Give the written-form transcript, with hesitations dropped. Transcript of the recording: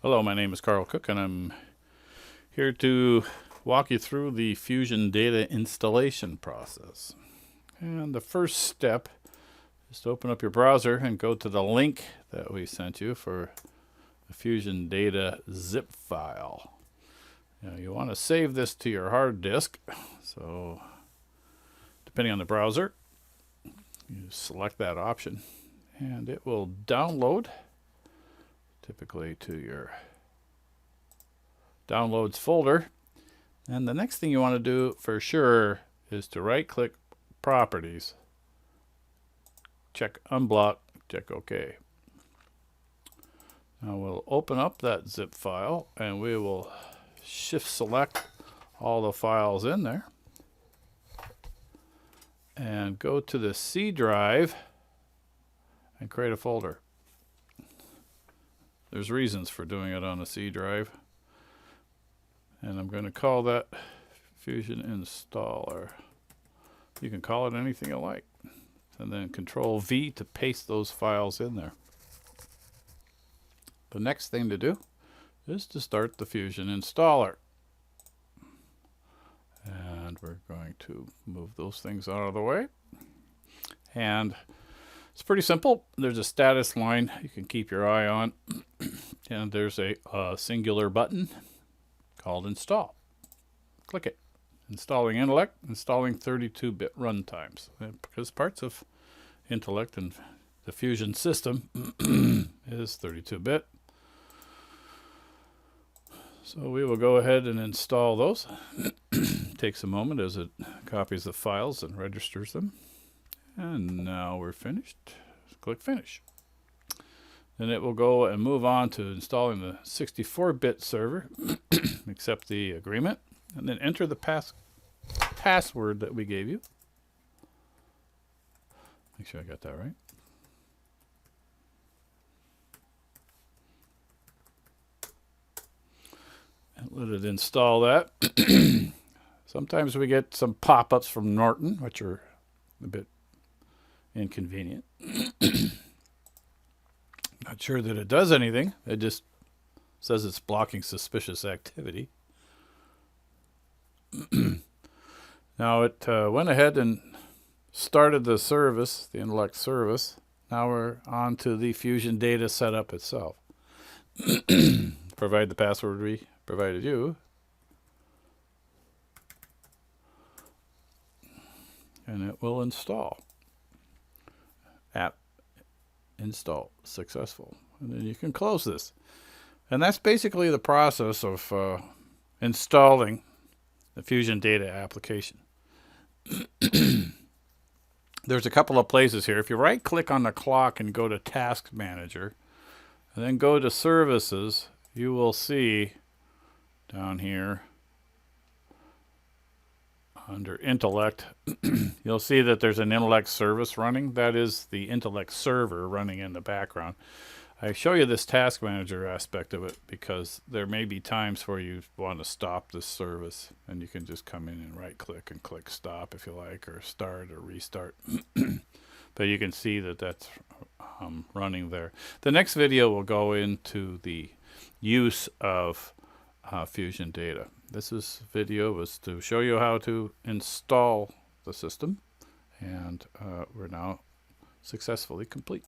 Hello, my name is Carl Cook, and I'm here to walk you through the Fusion-Data installation process. And the first step is to open up your browser and go to the link that we sent you for the Fusion-Data zip file. Now, you want to save this to your hard disk, so depending on the browser, you select that option, and it will download typically to your downloads folder. And the next thing you want to do for sure is to right click properties, check unblock, check OK. Now we'll open up that zip file and we will shift select all the files in there and go to the C drive and create a folder. There's reasons for doing it on a C drive, and I'm going to call that Fusion Installer. You can call it anything you like, and then Control V to paste those files in there. The next thing to do is to start the Fusion installer, and we're going to move those things out of the way. And it's pretty simple. There's a status line you can keep your eye on, and there's a singular button called Install. Click it. Installing Intellect, installing 32-bit runtimes, because parts of Intellect and the Fusion system is 32-bit. So we will go ahead and install those. Takes a moment as it copies the files and registers them. And now we're finished. Click Finish. Then it will go and move on to installing the 64-bit server, accept the agreement, and then enter the password that we gave you. Make sure I got that right. And let it install that. Sometimes we get some pop-ups from Norton, which are a bit inconvenient. Not sure that it does anything. It just says it's blocking suspicious activity. Now it went ahead and started the service, the Intellect service. Now we're on to the Fusion-Data setup itself. Provide the password we provided you. And it will install. App install successful. And then you can close this. And that's basically the process of installing the Fusion-Data application. There's a couple of places here. If you right click on the clock and go to Task Manager and then go to Services, you will see down here under Intellect, you'll see that there's an Intellect service running. That is the Intellect server running in the background. I show you this Task Manager aspect of it because there may be times where you want to stop this service, and you can just come in and right click and click stop if you like, or start or restart. But you can see that that's running there. The next video will go into the use of Fusion-Data. This video was to show you how to install the system, and we're now successfully complete.